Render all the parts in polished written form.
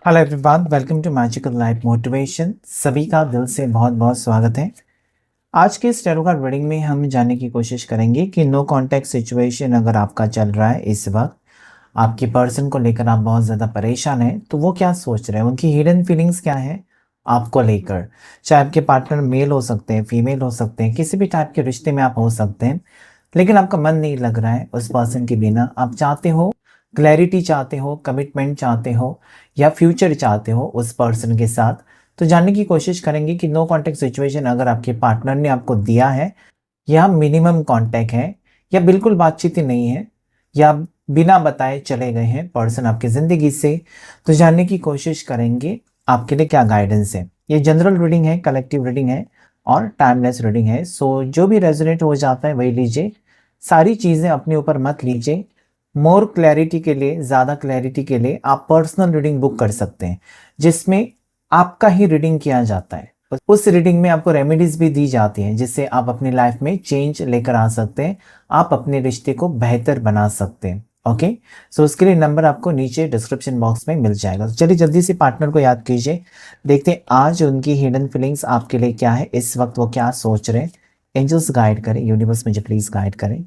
Hello everyone, welcome to magical life motivation. सभी का दिल से बहुत बहुत स्वागत है। आज के इस टैरो कार्ड रीडिंग में हम जानने की कोशिश करेंगे कि नो कांटेक्ट सिचुएशन अगर आपका चल रहा है इस वक्त, आपके पर्सन को लेकर आप बहुत ज़्यादा परेशान हैं, तो वो क्या सोच रहे हैं, उनकी हिडन फीलिंग्स क्या है आपको लेकर। चाहे आपके पार्टनर मेल हो सकते हैं, फीमेल हो सकते हैं, किसी भी टाइप के रिश्ते में आप हो सकते हैं, लेकिन आपका मन नहीं लग रहा है उस पर्सन के बिना। आप चाहते हो क्लैरिटी, चाहते हो कमिटमेंट, चाहते हो या फ्यूचर चाहते हो उस पर्सन के साथ। तो जानने की कोशिश करेंगे कि नो कांटेक्ट सिचुएशन अगर आपके पार्टनर ने आपको दिया है, या मिनिमम कांटेक्ट है, या बिल्कुल बातचीत ही नहीं है, या बिना बताए चले गए हैं पर्सन आपकी ज़िंदगी से। तो जानने की कोशिश करेंगे आपके लिए क्या गाइडेंस है। ये जनरल रीडिंग है, कलेक्टिव रीडिंग है और टाइमलेस रीडिंग है। सो जो भी रेजोनेट हो जाता है वही लीजिए, सारी चीज़ें अपने ऊपर मत लीजिए। मोर क्लैरिटी के लिए, ज़्यादा क्लैरिटी के लिए आप पर्सनल रीडिंग बुक कर सकते हैं, जिसमें आपका ही रीडिंग किया जाता है। उस रीडिंग में आपको रेमेडीज भी दी जाती हैं, जिससे आप अपनी लाइफ में चेंज लेकर आ सकते हैं, आप अपने रिश्ते को बेहतर बना सकते हैं। ओके, सो उसके लिए नंबर आपको नीचे डिस्क्रिप्शन बॉक्स में मिल जाएगा। तो चलिए जल्दी से पार्टनर को याद कीजिए, देखते हैं आज उनकी हिडन फीलिंग्स आपके लिए क्या है, इस वक्त वो क्या सोच रहे हैं। एंजल्स गाइड करें, यूनिवर्स मुझे प्लीज गाइड करें।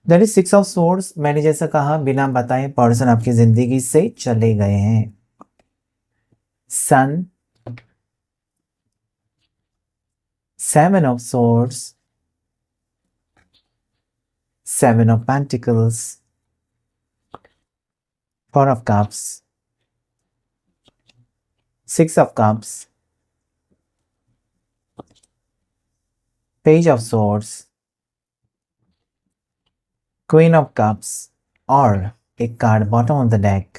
That is 6 of swords. मैंने जैसा कहा, बिना बताए पर्सन आपकी जिंदगी से चले गए हैं। सन, 7 of swords, 7 of Pentacles, 4 of Cups, 6 of Cups, Page of Swords, Queen of Cups और एक card bottom of the deck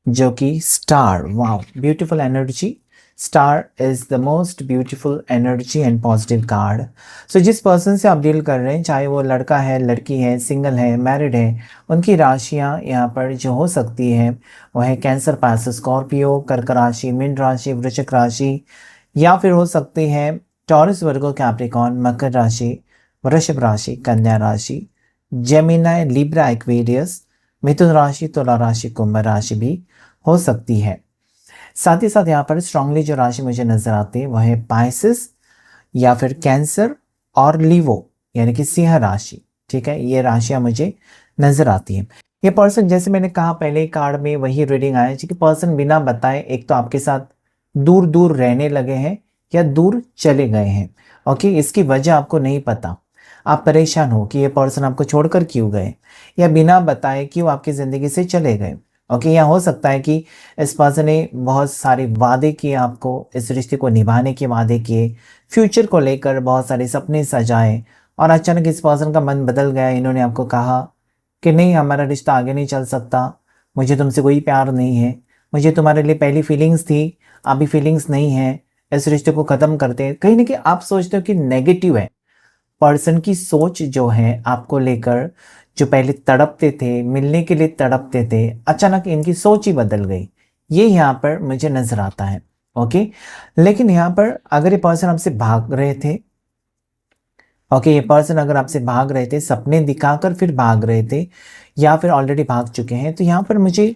जो कि star. Wow, beautiful energy. Star is the most beautiful energy and positive card. So जिस person से आप deal कर रहे हैं, चाहे वो लड़का है, लड़की है, सिंगल है, मैरिड है, उनकी राशियां यहाँ पर जो हो सकती है वो है कैंसर, पाइसेस, स्कॉर्पियो, कर्क राशि, मीन राशि, वृश्चिक राशि, या फिर हो सकती है टॉरस, वर्गो, कैप्रिकॉर्न, मकर राशि, वृषभ राशि, कन्या राशि, जेमिनाई, लिब्रा, एक्वेरियस, मिथुन राशि, तुला राशि, कुंभ राशि भी हो सकती है। साथ ही साथ यहाँ पर स्ट्रांगली जो राशि मुझे नजर आती है वह है पाइसेस या फिर कैंसर और लीवो यानी कि सिंह राशि। ठीक है, ये राशियां मुझे नजर आती हैं। ये पर्सन, जैसे मैंने कहा पहले ही कार्ड में वही रीडिंग आया कि पर्सन बिना बताए एक तो आपके साथ दूर दूर रहने लगे हैं या दूर चले गए हैं। ओके, इसकी वजह आपको नहीं पता, आप परेशान हो कि ये पर्सन आपको छोड़कर क्यों गए, या बिना बताए क्यों आपकी ज़िंदगी से चले गए। ओके, या हो सकता है कि इस पर्सन ने बहुत सारे वादे किए आपको, इस रिश्ते को निभाने के वादे किए, फ्यूचर को लेकर बहुत सारे सपने सजाए, और अचानक इस पर्सन का मन बदल गया। इन्होंने आपको कहा कि नहीं, हमारा रिश्ता आगे नहीं चल सकता, मुझे तुमसे कोई प्यार नहीं है, मुझे तुम्हारे लिए पहली फीलिंग्स थी, अभी फीलिंग्स नहीं है, इस रिश्ते को ख़त्म करते हैं। कहीं ना कहीं आप सोचते हो कि नेगेटिव है पर्सन की सोच जो है आपको लेकर। जो पहले तड़पते थे, मिलने के लिए तड़पते थे, अचानक इनकी सोच ही बदल गई, ये यहाँ पर मुझे नजर आता है। ओके, लेकिन यहाँ पर अगर ये पर्सन आपसे भाग रहे थे, ओके, ये पर्सन अगर आपसे भाग रहे थे, सपने दिखाकर फिर भाग रहे थे, या फिर ऑलरेडी भाग चुके हैं, तो यहाँ पर मुझे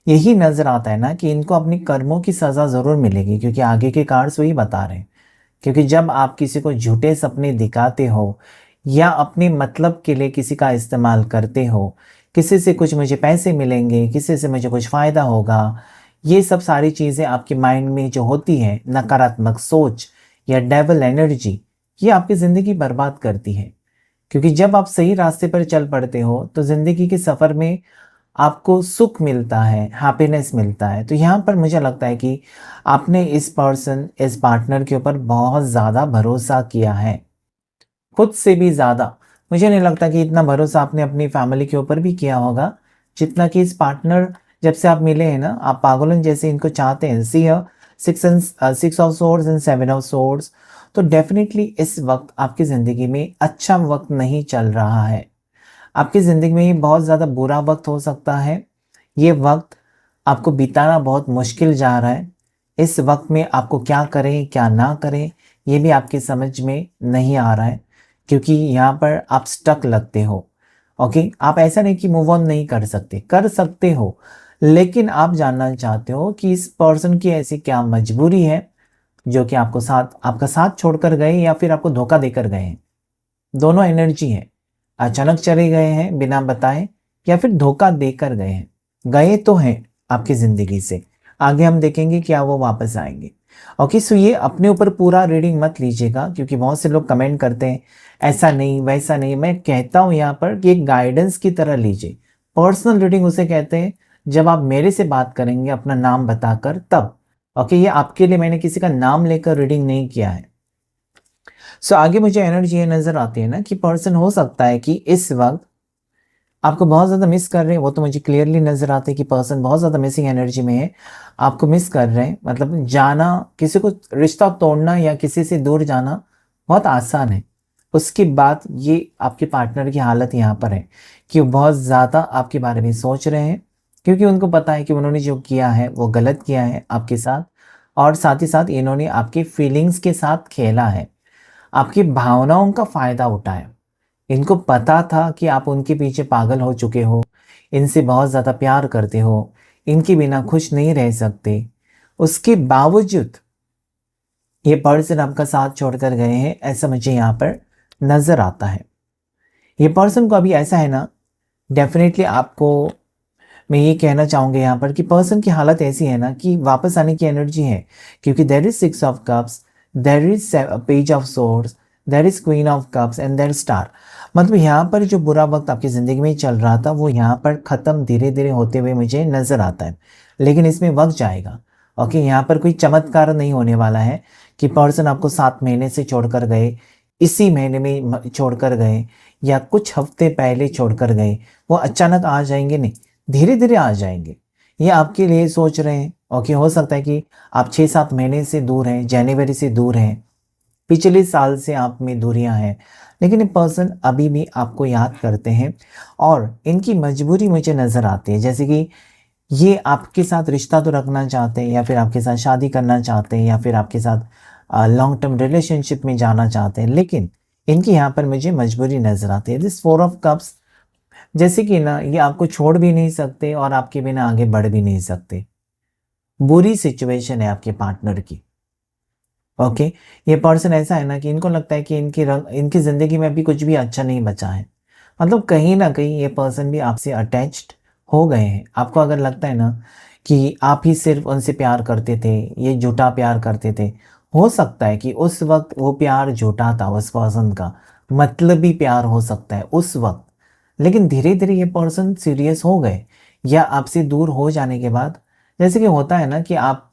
यही नजर आता है ना कि इनको अपनी कर्मों की सज़ा ज़रूर मिलेगी, क्योंकि आगे के कार्ड्स वही बता रहे हैं। क्योंकि जब आप किसी को झूठे सपने दिखाते हो या अपने मतलब के लिए किसी का इस्तेमाल करते हो, किसी से कुछ मुझे पैसे मिलेंगे, किसी से मुझे कुछ फ़ायदा होगा, ये सब सारी चीज़ें आपके माइंड में जो होती है, नकारात्मक सोच या डेवल एनर्जी, ये आपकी ज़िंदगी बर्बाद करती है। क्योंकि जब आप सही रास्ते पर चल पड़ते हो तो ज़िंदगी के सफ़र में आपको सुख मिलता है, हैप्पीनेस मिलता है। तो यहाँ पर मुझे लगता है कि आपने इस पर्सन, इस पार्टनर के ऊपर बहुत ज़्यादा भरोसा किया है, खुद से भी ज़्यादा। मुझे नहीं लगता कि इतना भरोसा आपने अपनी फैमिली के ऊपर भी किया होगा जितना कि इस पार्टनर, जब से आप मिले हैं ना, आप पागलन जैसे इनको चाहते हैं। सी 6 of swords and 7 of swords. तो डेफिनेटली इस वक्त आपकी ज़िंदगी में अच्छा वक्त नहीं चल रहा है, आपकी ज़िंदगी में ये बहुत ज़्यादा बुरा वक्त हो सकता है। ये वक्त आपको बिताना बहुत मुश्किल जा रहा है। इस वक्त में आपको क्या करें क्या ना करें ये भी आपकी समझ में नहीं आ रहा है, क्योंकि यहाँ पर आप स्टक लगते हो। ओके, आप ऐसा नहीं कि मूव ऑन नहीं कर सकते, कर सकते हो, लेकिन आप जानना चाहते हो कि इस पर्सन की ऐसी क्या मजबूरी है जो कि आपका साथ छोड़कर गए या फिर आपको धोखा देकर गए हैं। दोनों एनर्जी है, अचानक चले गए हैं बिना बताए या फिर धोखा देकर गए हैं। गए तो हैं आपकी जिंदगी से, आगे हम देखेंगे क्या वो वापस आएंगे। ओके, सो ये अपने ऊपर पूरा रीडिंग मत लीजिएगा, क्योंकि बहुत से लोग कमेंट करते हैं ऐसा नहीं वैसा नहीं। मैं कहता हूं यहाँ पर कि एक गाइडेंस की तरह लीजिए। पर्सनल रीडिंग उसे कहते हैं जब आप मेरे से बात करेंगे अपना नाम बताकर, तब। ओके, ये आपके लिए मैंने किसी का नाम लेकर रीडिंग नहीं किया है। सो आगे मुझे एनर्जी ये नजर आती है ना कि पर्सन हो सकता है कि इस वक्त आपको बहुत ज़्यादा मिस कर रहे हैं। वो तो मुझे क्लियरली नजर आता है कि पर्सन बहुत ज़्यादा मिसिंग एनर्जी में है, आपको मिस कर रहे हैं। मतलब जाना, किसी को रिश्ता तोड़ना या किसी से दूर जाना बहुत आसान है। उसके बाद ये आपके पार्टनर की हालत यहाँ पर है कि वो बहुत ज़्यादा आपके बारे में सोच रहे हैं, क्योंकि उनको पता है कि उन्होंने जो किया है वो गलत किया है आपके साथ, और साथ ही साथ इन्होंने आपकी फीलिंग्स के साथ खेला है, आपकी भावनाओं का फायदा उठाया। इनको पता था कि आप उनके पीछे पागल हो चुके हो, इनसे बहुत ज़्यादा प्यार करते हो, इनके बिना खुश नहीं रह सकते। उसके बावजूद ये पर्सन आपका साथ छोड़कर गए हैं, ऐसा मुझे यहाँ पर नज़र आता है। ये पर्सन को अभी ऐसा है ना, डेफिनेटली आपको मैं ये कहना चाहूँगा यहाँ पर कि पर्सन की हालत ऐसी है ना कि वापस आने की एनर्जी है, क्योंकि there is 6 of cups, there is page of swords, there is queen of cups and there star. मतलब यहाँ पर जो बुरा वक्त आपकी ज़िंदगी में चल रहा था वो यहाँ पर ख़त्म धीरे धीरे होते हुए मुझे नज़र आता है, लेकिन इसमें वक्त जाएगा। ओके, यहाँ पर कोई चमत्कार नहीं होने वाला है कि पर्सन आपको 7 महीने से छोड़कर गए, इसी महीने में छोड़कर गए, या कुछ हफ्ते पहले छोड़कर गए, वो अचानक आ जाएंगे नहीं, धीरे धीरे आ जाएंगे। ये आपके लिए सोच रहे हैं। ओके, हो सकता है कि आप 6-7 महीने से दूर हैं, जनवरी से दूर हैं, पिछले साल से आप में दूरियां हैं, लेकिन ये पर्सन अभी भी आपको याद करते हैं और इनकी मजबूरी मुझे नज़र आती है। जैसे कि ये आपके साथ रिश्ता तो रखना चाहते हैं, या फिर आपके साथ शादी करना चाहते हैं, या फिर आपके साथ लॉन्ग टर्म रिलेशनशिप में जाना चाहते हैं, लेकिन इनकी यहाँ पर मुझे मजबूरी नज़र आती है। दिस 4 ऑफ कप्स, जैसे कि ना ये आपको छोड़ भी नहीं सकते और आपके बिना आगे बढ़ भी नहीं सकते। बुरी सिचुएशन है आपके पार्टनर की। ओके, ये पर्सन ऐसा है ना कि इनको लगता है कि इनकी ज़िंदगी में अभी कुछ भी अच्छा नहीं बचा है। मतलब कहीं ना कहीं ये पर्सन भी आपसे अटैच्ड हो गए हैं। आपको अगर लगता है ना कि आप ही सिर्फ उनसे प्यार करते थे, ये झूठा प्यार करते थे, हो सकता है कि उस वक्त वो प्यार झूठा था, उस पर्सन का मतलबी प्यार हो सकता है उस वक्त, लेकिन धीरे धीरे ये पर्सन सीरियस हो गए, या आपसे दूर हो जाने के बाद। जैसे कि होता है ना कि आप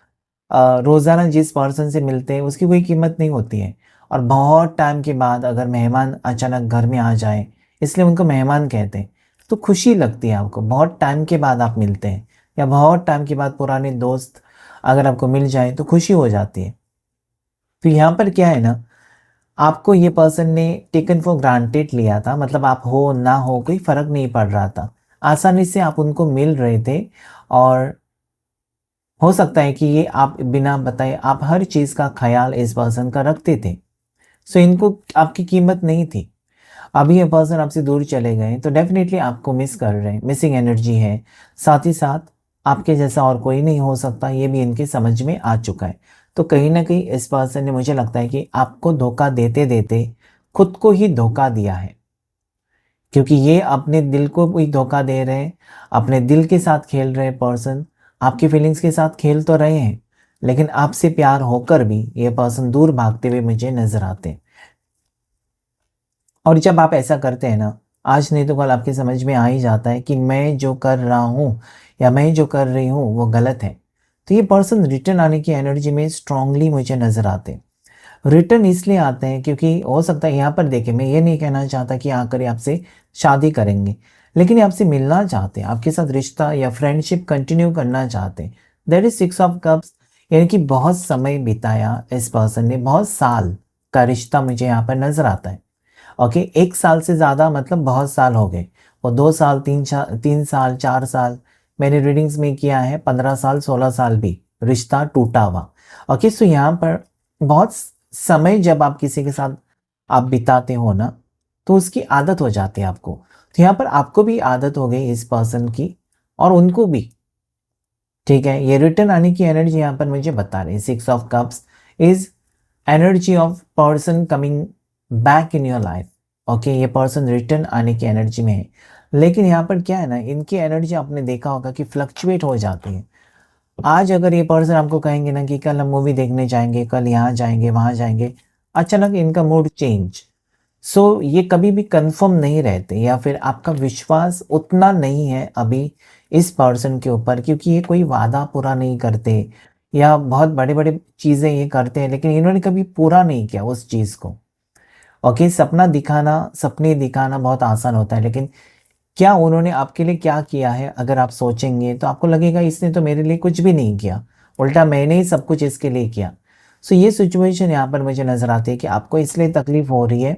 रोज़ाना जिस पर्सन से मिलते हैं उसकी कोई कीमत नहीं होती है, और बहुत टाइम के बाद अगर मेहमान अचानक घर में आ जाए, इसलिए उनको मेहमान कहते हैं, तो खुशी लगती है आपको। बहुत टाइम के बाद आप मिलते हैं, या बहुत टाइम के बाद पुराने दोस्त अगर आपको मिल जाए तो खुशी हो जाती है। तो यहाँ पर क्या है ना, आपको ये पर्सन ने टेकन फॉर ग्रांटेड लिया था, मतलब आप हो ना हो कोई फ़र्क नहीं पड़ रहा था, आसानी से आप उनको मिल रहे थे, और हो सकता है कि ये आप बिना बताए आप हर चीज़ का ख्याल इस पर्सन का रखते थे। सो इनको आपकी कीमत नहीं थी। अभी ये पर्सन आपसे दूर चले गए तो डेफिनेटली आपको मिस कर रहे हैं, मिसिंग एनर्जी है। साथ ही साथ आपके जैसा और कोई नहीं हो सकता, ये भी इनके समझ में आ चुका है। तो कहीं ना कहीं इस पर्सन ने, मुझे लगता है कि आपको धोखा देते देते खुद को ही धोखा दिया है, क्योंकि ये अपने दिल को भी धोखा दे रहे हैं, अपने दिल के साथ खेल रहे पर्सन। आपकी फीलिंग्स के साथ खेल तो रहे हैं, लेकिन आपसे प्यार होकर भी ये पर्सन दूर भागते हुए मुझे नजर आते हैं। और जब आप ऐसा करते हैं ना, आज नहीं तो कल आपकी समझ में आ ही जाता है कि मैं जो कर रहा हूँ या मैं जो कर रही हूँ वो गलत है। तो ये पर्सन रिटर्न आने की एनर्जी में स्ट्रांगली मुझे नजर आते हैं। रिटर्न इसलिए आते हैं क्योंकि हो सकता है, यहाँ पर देखिए, मैं ये नहीं कहना चाहता कि आकर ये आपसे शादी करेंगे, लेकिन ये आपसे मिलना चाहते हैं, आपके साथ रिश्ता या फ्रेंडशिप कंटिन्यू करना चाहते हैं। दैट इज 6 ऑफ कप्स, यानी कि बहुत समय बिताया इस पर्सन ने, बहुत साल का रिश्ता मुझे यहाँ पर नजर आता है। ओके, 1 साल से ज़्यादा मतलब बहुत साल हो गए, वो 2 साल, 3 साल, 4 साल, मैंने रीडिंग्स में किया है 15 साल, 16 साल भी रिश्ता टूटा हुआ। ओके, सो यहाँ पर बहुत समय जब आप किसी के साथ आप बिताते हो ना, तो उसकी आदत हो जाती है आपको। तो यहाँ पर आपको भी आदत हो गई इस पर्सन की और उनको भी, ठीक है। ये रिटर्न आने की एनर्जी यहाँ पर मुझे बता रही है। 6 of cups is energy of person coming back in your life. Okay, ये पर्सन रिटर्न आने की एनर्जी में है। लेकिन यहाँ पर क्या है ना, इनकी एनर्जी आपने देखा होगा कि फ्लक्चुएट हो जाती है। आज अगर ये पर्सन आपको कहेंगे ना कि कल हम मूवी देखने जाएंगे, कल यहाँ जाएंगे, वहाँ जाएंगे, अचानक इनका मूड चेंज। सो ये कभी भी कंफर्म नहीं रहते, या फिर आपका विश्वास उतना नहीं है अभी इस पर्सन के ऊपर, क्योंकि ये कोई वादा पूरा नहीं करते, या बहुत बड़े बड़े चीज़ें ये करते हैं लेकिन इन्होंने कभी पूरा नहीं किया उस चीज़ को। ओके, सपने दिखाना बहुत आसान होता है, लेकिन क्या उन्होंने आपके लिए क्या किया है, अगर आप सोचेंगे तो आपको लगेगा इसने तो मेरे लिए कुछ भी नहीं किया, उल्टा मैंने ही सब कुछ इसके लिए किया। सो ये सिचुएशन यहाँ पर मुझे नज़र आती है कि आपको इसलिए तकलीफ हो रही है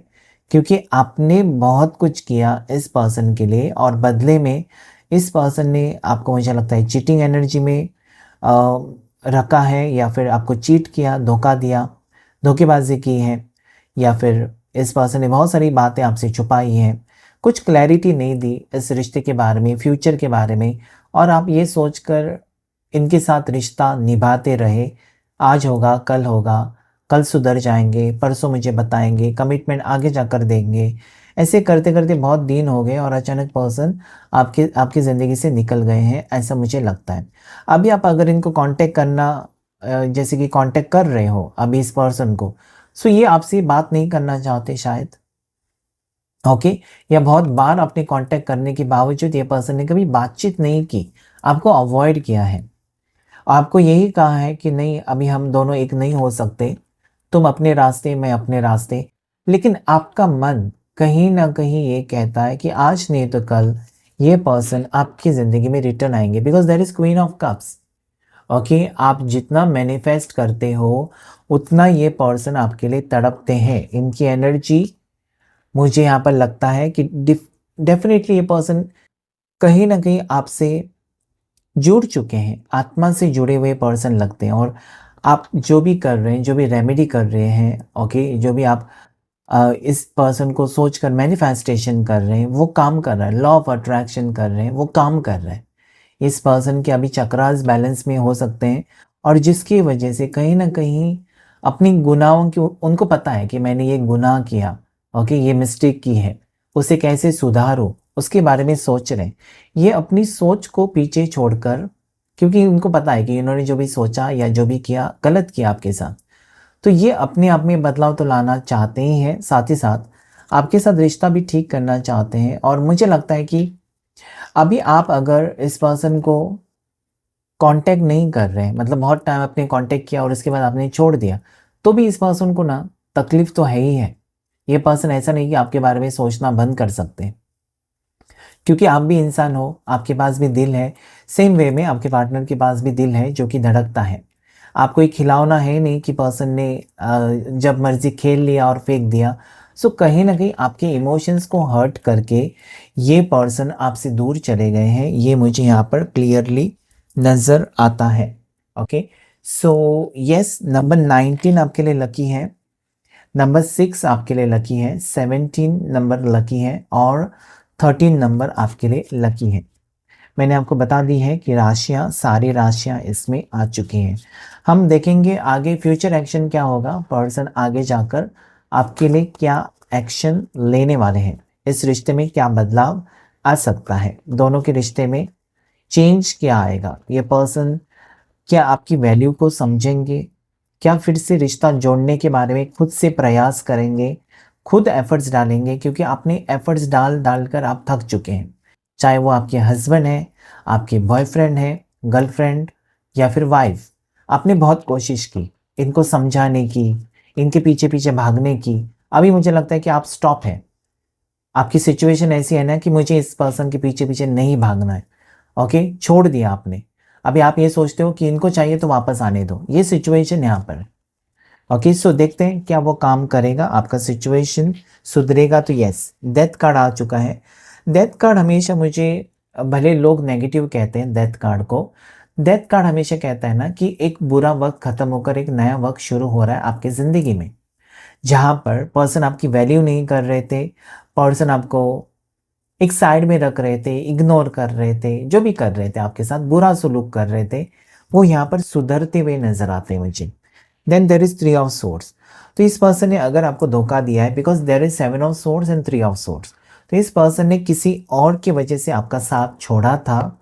क्योंकि आपने बहुत कुछ किया इस पर्सन के लिए, और बदले में इस पर्सन ने आपको, मुझे लगता है, चीटिंग एनर्जी में रखा है, या फिर आपको चीट किया, धोखा दिया, धोखेबाजी की है, या फिर इस पर्सन ने बहुत सारी बातें आपसे छुपाई हैं, कुछ क्लैरिटी नहीं दी इस रिश्ते के बारे में, फ्यूचर के बारे में, और आप ये सोचकर इनके साथ रिश्ता निभाते रहे, आज होगा, कल सुधर जाएंगे, परसों मुझे बताएंगे, कमिटमेंट आगे जाकर देंगे। ऐसे करते करते बहुत दिन हो गए और अचानक पर्सन आपकी ज़िंदगी से निकल गए हैं, ऐसा मुझे लगता है। अभी आप अगर इनको कांटेक्ट करना, जैसे कि कांटेक्ट कर रहे हो अभी इस पर्सन को, सो ये आपसे बात नहीं करना चाहते शायद। ओके, या बहुत बार अपने कांटेक्ट करने के बावजूद ये पर्सन ने कभी बातचीत नहीं की, आपको अवॉइड किया है, आपको यही कहा है कि नहीं, अभी हम दोनों एक नहीं हो सकते, तुम अपने रास्ते, मैं अपने रास्ते। लेकिन आपका मन कहीं ना कहीं ये कहता है कि आज नहीं तो कल ये पर्सन आपकी ज़िंदगी में रिटर्न आएंगे, because there is queen of cups. Okay, आप जितना मैनिफेस्ट करते हो उतना ये पर्सन आपके लिए तड़पते हैं। इनकी एनर्जी मुझे यहाँ पर लगता है कि डेफिनेटली ये पर्सन कहीं ना कहीं आपसे जुड़ चुके हैं, आत्मा से जुड़े हुए पर्सन लगते हैं। और आप जो भी कर रहे हैं, जो भी रेमेडी कर रहे हैं, ओके, जो भी आप इस पर्सन को सोचकर मैनिफेस्टेशन कर रहे हैं, वो काम कर रहा है। लॉ ऑफ अट्रैक्शन कर रहे हैं, वो काम कर रहा है। इस पर्सन के अभी चक्रास बैलेंस में हो सकते हैं, और जिसकी वजह से कहीं ना कहीं अपनी गुनाहों की, उनको पता है कि मैंने ये गुनाह किया, ओके, ये मिस्टेक की है, उसे कैसे सुधारूं, उसके बारे में सोच रहे हैं। ये अपनी सोच को पीछे छोड़कर, क्योंकि उनको पता है कि इन्होंने जो भी सोचा या जो भी किया गलत किया आपके साथ, तो ये अपने आप में बदलाव तो लाना चाहते ही हैं, साथ ही साथ आपके साथ रिश्ता भी ठीक करना चाहते हैं। और मुझे लगता है कि अभी आप अगर इस पर्सन को कांटेक्ट नहीं कर रहे हैं, मतलब बहुत टाइम आपने कांटेक्ट किया और उसके बाद आपने छोड़ दिया, तो भी इस पर्सन को ना तकलीफ तो है ही है। ये पर्सन ऐसा नहीं कि आपके बारे में सोचना बंद कर सकते हैं, क्योंकि आप भी इंसान हो, आपके पास भी दिल है। सेम वे में आपके पार्टनर के पास भी दिल है जो कि धड़कता है। आपको एक खिलौना है नहीं कि पर्सन ने जब मर्जी खेल लिया और फेंक दिया। सो कहीं ना कहीं आपके इमोशंस को हर्ट करके ये पर्सन आपसे दूर चले गए हैं, ये मुझे यहाँ पर क्लियरली नज़र आता है। ओके, सो यस, नंबर 19 आपके लिए लकी है, नंबर 6 आपके लिए लकी है, 17 नंबर लकी है, और 13 नंबर आपके लिए लकी है। मैंने आपको बता दी है कि राशियाँ, सारी राशियाँ इसमें आ चुकी हैं। हम देखेंगे आगे फ्यूचर एक्शन क्या होगा, पर्सन आगे जाकर आपके लिए क्या एक्शन लेने वाले हैं, इस रिश्ते में क्या बदलाव आ सकता है, दोनों के रिश्ते में चेंज क्या आएगा, ये पर्सन क्या आपकी वैल्यू को समझेंगे, क्या फिर से रिश्ता जोड़ने के बारे में खुद से प्रयास करेंगे, खुद एफर्ट्स डालेंगे, क्योंकि आपने एफर्ट्स डाल कर आप थक चुके हैं। चाहे वो आपके हस्बैंड है, आपके बॉयफ्रेंड है, गर्लफ्रेंड, या फिर वाइफ, आपने बहुत कोशिश की इनको समझाने की, इनके पीछे पीछे भागने की। अभी मुझे लगता है कि आप स्टॉप है, आपकी सिचुएशन ऐसी है ना कि मुझे इस पर्सन के पीछे पीछे नहीं भागना है। ओके, छोड़ दिया आपने। अभी आप ये सोचते हो कि इनको चाहिए तो वापस आने दो, ये सिचुएशन यहाँ पर। ओके, सो देखते हैं क्या वो काम करेगा, आपका सिचुएशन सुधरेगा। तो यस, डेथ कार्ड आ चुका है। डेथ कार्ड हमेशा मुझे, भले लोग नेगेटिव कहते हैं डेथ कार्ड को, डेथ कार्ड हमेशा कहता है ना कि एक बुरा वक्त खत्म होकर एक नया वक्त शुरू हो रहा है आपकी ज़िंदगी में। जहाँ पर पर्सन आपकी वैल्यू नहीं कर रहे थे, पर्सन आपको एक साइड में रख रहे थे, इग्नोर कर रहे थे, जो भी कर रहे थे आपके साथ बुरा सलूक कर रहे थे, वो यहाँ पर सुधरते हुए नजर आते हैं मुझे। Then there is 3 of swords. तो इस पर्सन ने अगर आपको धोखा दिया है, because there is 7 of swords and 3 of swords, तो इस पर्सन ने किसी और की वजह से आपका साथ छोड़ा था।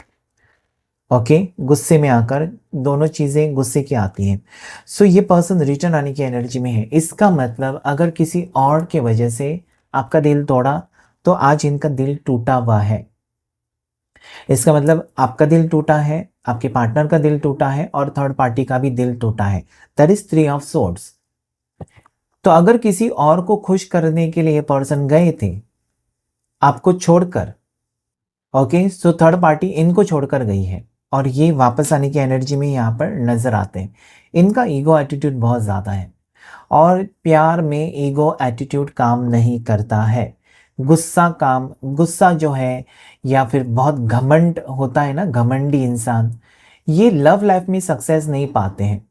ओके, गुस्से में आकर, दोनों चीजें गुस्से की आती हैं। सो ये पर्सन रिटर्न आने की एनर्जी में है। इसका मतलब अगर किसी और के वजह से आपका दिल तोड़ा, तो आज इनका दिल टूटा हुआ है। इसका मतलब आपका दिल टूटा है, आपके पार्टनर का दिल टूटा है, और थर्ड पार्टी का भी दिल टूटा है। That is 3 of swords. तो अगर किसी और को खुश करने के लिए पर्सन गए थे आपको छोड़कर, ओके, सो थर्ड पार्टी इनको छोड़कर गई है, और ये वापस आने की एनर्जी में यहाँ पर नजर आते हैं। इनका ईगो एटीट्यूड बहुत ज़्यादा है, और प्यार में ईगो एटीट्यूड काम नहीं करता है। गुस्सा जो है, या फिर बहुत घमंड होता है ना, घमंडी इंसान, ये लव लाइफ में सक्सेस नहीं पाते हैं।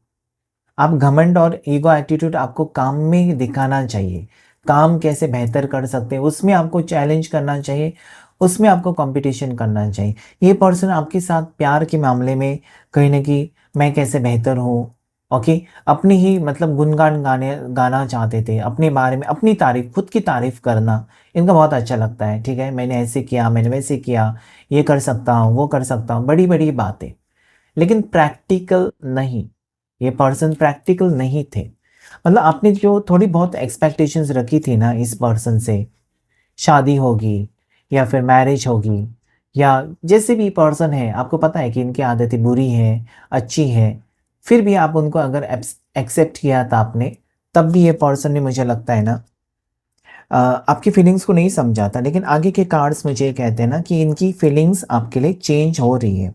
आप घमंड और ईगो एटीट्यूड आपको काम में दिखाना चाहिए। काम कैसे बेहतर कर सकते हैं उसमें आपको चैलेंज करना चाहिए, उसमें आपको कंपटीशन करना चाहिए। ये पर्सन आपके साथ प्यार के मामले में कहीं ना कहीं मैं कैसे बेहतर हूँ, ओके, अपनी ही मतलब गुनगान गाना चाहते थे, अपने बारे में अपनी तारीफ, खुद की तारीफ करना इनका बहुत अच्छा लगता है। ठीक है, मैंने ऐसे किया, मैंने वैसे किया, ये कर सकता हूँ, वो कर सकता हूँ, बड़ी बड़ी बातें, लेकिन प्रैक्टिकल नहीं। ये पर्सन प्रैक्टिकल नहीं थे। मतलब आपने जो थोड़ी बहुत एक्सपेक्टेशंस रखी थी ना इस पर्सन से, शादी होगी या फिर मैरिज होगी, या जैसे भी पर्सन है, आपको पता है कि इनकी आदतें बुरी हैं, अच्छी है, फिर भी आप उनको अगर एक्सेप्ट किया था आपने, तब भी ये पर्सन ने, मुझे लगता है ना, आपकी फीलिंग्स को नहीं समझा था। लेकिन आगे के कार्ड्स मुझे ये कहते हैं ना कि इनकी फीलिंग्स आपके लिए चेंज हो रही है।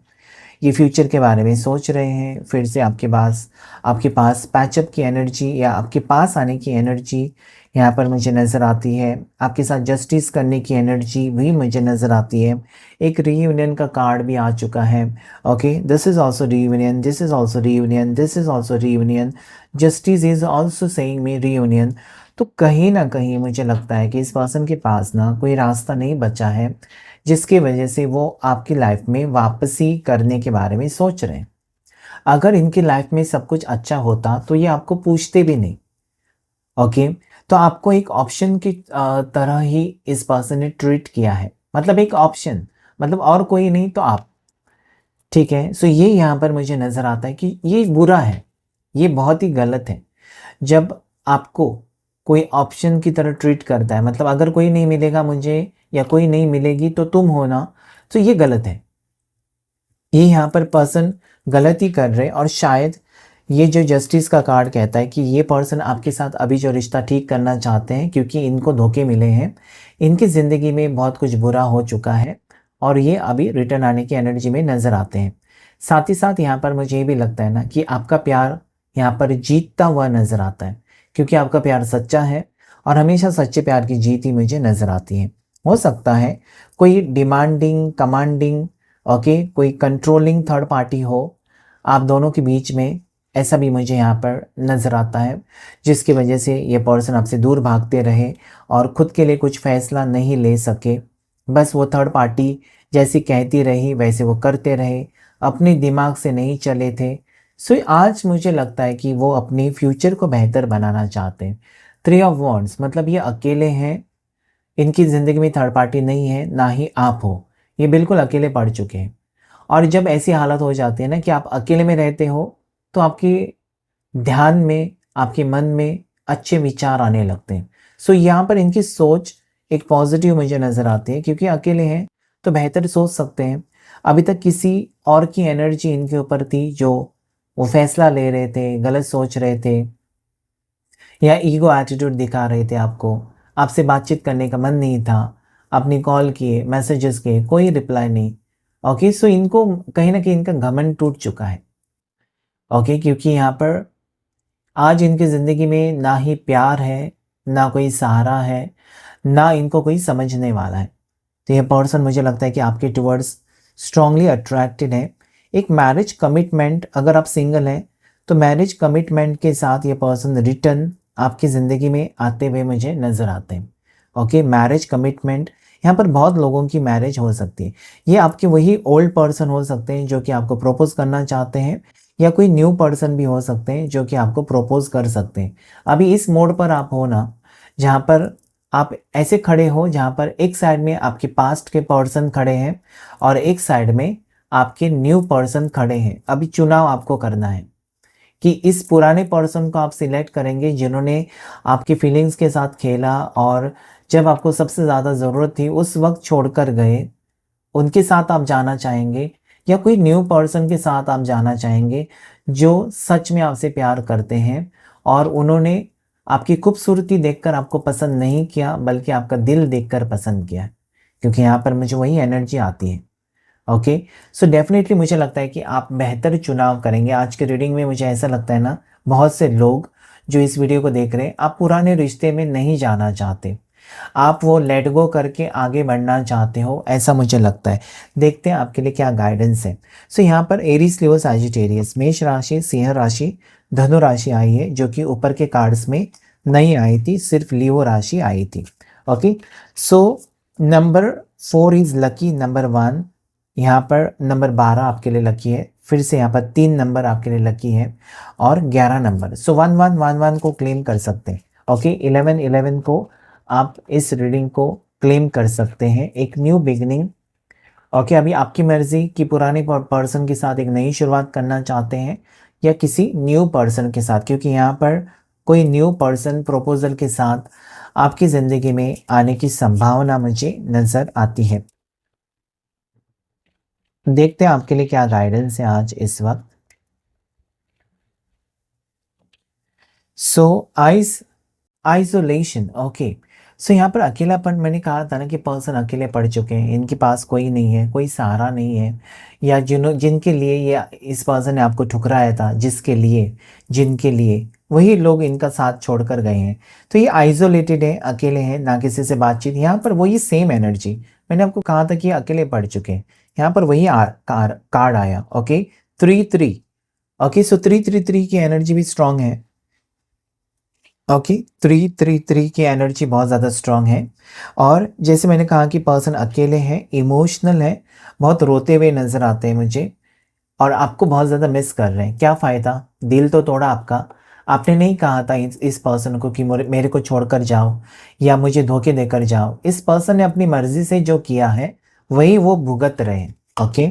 ये फ्यूचर के बारे में सोच रहे हैं, फिर से आपके पास पैचअप की एनर्जी या आपके पास आने की एनर्जी यहाँ पर मुझे नज़र आती है। आपके साथ जस्टिस करने की एनर्जी भी मुझे नज़र आती है। एक रीयूनियन का कार्ड भी आ चुका है। Okay, this is also reunion, this is also reunion, this is also reunion, justice is also saying me reunion. तो कहीं ना कहीं मुझे लगता है कि इस पर्सन के पास ना कोई रास्ता नहीं बचा है, जिसकी वजह से वो आपकी लाइफ में वापसी करने के बारे में सोच रहे हैं। अगर इनकी लाइफ में सब कुछ अच्छा होता तो ये आपको पूछते भी नहीं। ओके, तो आपको एक ऑप्शन की तरह ही इस पर्सन ने ट्रीट किया है। मतलब एक ऑप्शन, मतलब और कोई नहीं तो आप। ठीक है, सो ये यहाँ पर मुझे नज़र आता है कि ये बुरा है, ये बहुत ही गलत है। जब आपको कोई ऑप्शन की तरह ट्रीट करता है, मतलब अगर कोई नहीं मिलेगा मुझे या कोई नहीं मिलेगी तो तुम हो ना, तो ये गलत है। ये यहाँ पर पर्सन गलत ही कर रहे, और शायद ये जो जस्टिस का कार्ड कहता है कि ये पर्सन आपके साथ अभी जो रिश्ता ठीक करना चाहते हैं, क्योंकि इनको धोखे मिले हैं, इनकी ज़िंदगी में बहुत कुछ बुरा हो चुका है, और ये अभी रिटर्न आने की एनर्जी में नज़र आते हैं। साथ ही साथ यहाँ पर मुझे ये भी लगता है ना कि आपका प्यार यहाँ पर जीतता हुआ नज़र आता है, क्योंकि आपका प्यार सच्चा है, और हमेशा सच्चे प्यार की जीत ही मुझे नज़र आती है। हो सकता है कोई डिमांडिंग, कमांडिंग, ओके, कोई कंट्रोलिंग थर्ड पार्टी हो आप दोनों के बीच में, ऐसा भी मुझे यहाँ पर नज़र आता है, जिसकी वजह से ये पर्सन आपसे दूर भागते रहे और खुद के लिए कुछ फैसला नहीं ले सके। बस वो थर्ड पार्टी जैसी कहती रही वैसे वो करते रहे, अपने दिमाग से नहीं चले थे। सो आज मुझे लगता है कि वो अपने फ्यूचर को बेहतर बनाना चाहते हैं। 3 ऑफ वॉन्ड्स मतलब ये अकेले हैं, इनकी ज़िंदगी में थर्ड पार्टी नहीं है, ना ही आप हो, ये बिल्कुल अकेले पड़ चुके हैं। और जब ऐसी हालत हो जाती है ना कि आप अकेले में रहते हो, तो आपके ध्यान में, आपके मन में अच्छे विचार आने लगते हैं। सो यहाँ पर इनकी सोच एक पॉजिटिव मुझे नज़र आती है, क्योंकि अकेले हैं तो बेहतर सोच सकते हैं। अभी तक किसी और की एनर्जी इनके ऊपर थी, जो वो फैसला ले रहे थे, गलत सोच रहे थे, या ईगो एटीट्यूड दिखा रहे थे आपको, आपसे बातचीत करने का मन नहीं था, आपने कॉल किए, मैसेजेस किए, कोई रिप्लाई नहीं। ओके, सो इनको कहीं ना कहीं इनका घमंड टूट चुका है। ओके, क्योंकि यहाँ पर आज इनकी ज़िंदगी में ना ही प्यार है, ना कोई सहारा है, ना इनको कोई समझने वाला है। तो ये पर्सन मुझे लगता है कि आपके टुवर्ड्स स्ट्रांगली अट्रैक्टेड है। एक मैरिज कमिटमेंट, अगर आप सिंगल हैं तो मैरिज कमिटमेंट के साथ ये पर्सन रिटर्न आपकी ज़िंदगी में आते हुए मुझे नज़र आते हैं। ओके, मैरिज कमिटमेंट यहाँ पर बहुत लोगों की मैरिज हो सकती है। ये आपके वही ओल्ड पर्सन हो सकते हैं जो कि आपको प्रपोज करना चाहते हैं, या कोई न्यू पर्सन भी हो सकते हैं जो कि आपको प्रपोज कर सकते हैं। अभी इस मोड पर आप हो ना, जहाँ पर आप ऐसे खड़े हो जहाँ पर एक साइड में आपके पास्ट के पर्सन खड़े हैं और एक साइड में आपके न्यू पर्सन खड़े हैं। अभी चुनाव आपको करना है कि इस पुराने पर्सन को आप सिलेक्ट करेंगे जिन्होंने आपकी फीलिंग्स के साथ खेला और जब आपको सबसे ज़्यादा ज़रूरत थी उस वक्त छोड़कर गए, उनके साथ आप जाना चाहेंगे, या कोई न्यू पर्सन के साथ आप जाना चाहेंगे जो सच में आपसे प्यार करते हैं और उन्होंने आपकी खूबसूरती देखकर आपको पसंद नहीं किया बल्कि आपका दिल देखकर पसंद किया, क्योंकि यहाँ पर मुझे वही एनर्जी आती है। ओके, सो डेफिनेटली मुझे लगता है कि आप बेहतर चुनाव करेंगे। आज के रीडिंग में मुझे ऐसा लगता है ना, बहुत से लोग जो इस वीडियो को देख रहे हैं, आप पुराने रिश्ते में नहीं जाना चाहते, आप वो लेट गो करके आगे बढ़ना चाहते हो, ऐसा मुझे लगता है। देखते हैं आपके लिए क्या गाइडेंस है। सो यहाँ पर एरीज, लियो, सैजिटेरियस, मेष राशि, सिंह राशि, धनु राशि आई है, जो कि ऊपर के कार्ड्स में नहीं आई थी, सिर्फ लियो राशि आई थी। Okay, so number 4 is lucky, number 1, यहाँ पर नंबर 12 आपके लिए लकी है, फिर से यहाँ पर 3 नंबर आपके लिए लकी है और 11 नंबर। सो 1111 को क्लेम कर सकते हैं। ओके, 1111 को आप इस रीडिंग को क्लेम कर सकते हैं, एक न्यू बिगिनिंग। ओके, अभी आपकी मर्जी कि पुराने पर्सन के साथ एक नई शुरुआत करना चाहते हैं या किसी न्यू पर्सन के साथ, क्योंकि यहाँ पर कोई न्यू पर्सन प्रपोजल के साथ आपकी ज़िंदगी में आने की संभावना मुझे नज़र आती है। देखते हैं आपके लिए क्या गाइडेंस है आज इस वक्त। सो आइसोलेशन, ओके, सो यहाँ पर अकेलापन, मैंने कहा था ना कि पर्सन अकेले पड़ चुके हैं, इनके पास कोई नहीं है, कोई सहारा नहीं है, या जिनके लिए ये इस पर्सन ने आपको ठुकराया था, जिनके लिए वही लोग इनका साथ छोड़कर गए हैं। तो ये आइसोलेटेड है, अकेले हैं, ना किसी से बातचीत। यहाँ पर वही सेम एनर्जी, मैंने आपको कहा था कि ये अकेले पड़ चुके हैं, यहाँ पर वही कार्ड आया। ओके, 3-3। ओके, सो 3-3-3 की एनर्जी भी स्ट्रांग है। ओके, 3-3-3 की एनर्जी बहुत ज़्यादा स्ट्रांग है। और जैसे मैंने कहा कि पर्सन अकेले हैं, इमोशनल है, बहुत रोते हुए नज़र आते हैं मुझे, और आपको बहुत ज़्यादा मिस कर रहे हैं। क्या फ़ायदा, दिल तो तोड़ा आपका, आपने नहीं कहा था इस पर्सन को कि मेरे को छोड़कर जाओ या मुझे धोखे देकर जाओ। इस पर्सन ने अपनी मर्ज़ी से जो किया है वही वो भुगत रहे हैं। Okay,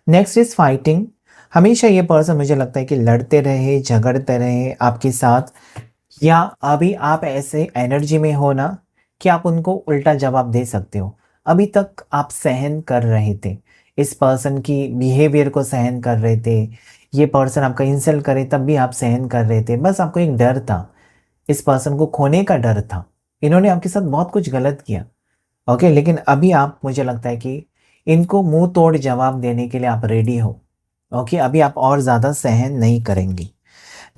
next is fighting. हमेशा ये पर्सन मुझे लगता है कि लड़ते रहे, झगड़ते रहे आपके साथ, या अभी आप ऐसे एनर्जी में हो ना कि आप उनको उल्टा जवाब दे सकते हो। अभी तक आप सहन कर रहे थे, इस पर्सन की बिहेवियर को सहन कर रहे थे, ये पर्सन आपका इंसल्ट करे तब भी आप सहन कर रहे थे, बस आपको एक डर था, इस पर्सन को खोने का डर था। इन्होंने आपके साथ बहुत कुछ गलत किया। ओके, लेकिन अभी आप, मुझे लगता है कि इनको मुंह तोड़ जवाब देने के लिए आप रेडी हो। ओके, अभी आप और ज़्यादा सहन नहीं करेंगे।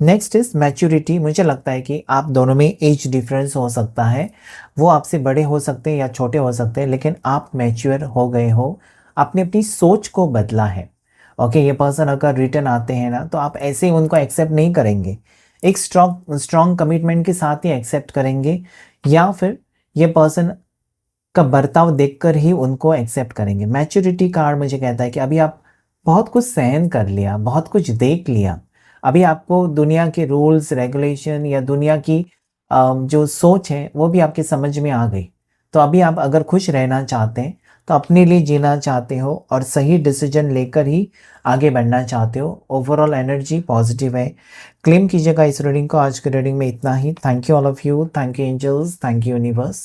Next is maturity. मुझे लगता है कि आप दोनों में एज डिफरेंस हो सकता है, वो आपसे बड़े हो सकते हैं या छोटे हो सकते हैं, लेकिन आप मैच्योर हो गए हो, आपने अपनी सोच को बदला है। ओके, ये पर्सन अगर रिटर्न आते हैं ना तो आप ऐसे ही उनको एक्सेप्ट नहीं करेंगे, एक स्ट्रॉन्ग कमिटमेंट के साथ ही एक्सेप्ट करेंगे, या फिर ये पर्सन का बर्ताव देखकर ही उनको एक्सेप्ट करेंगे। मैच्योरिटी कार्ड मुझे कहता है कि अभी आप बहुत कुछ सहन कर लिया, बहुत कुछ देख लिया, अभी आपको दुनिया के रूल्स रेगुलेशन या दुनिया की जो सोच है वो भी आपके समझ में आ गई। तो अभी आप अगर खुश रहना चाहते हैं, तो अपने लिए जीना चाहते हो और सही डिसीजन लेकर ही आगे बढ़ना चाहते हो। ओवरऑल एनर्जी पॉजिटिव है। क्लेम कीजिएगा इस रीडिंग को। आज के रीडिंग में इतना ही। Thank you all of you, thank you angels, thank you universe.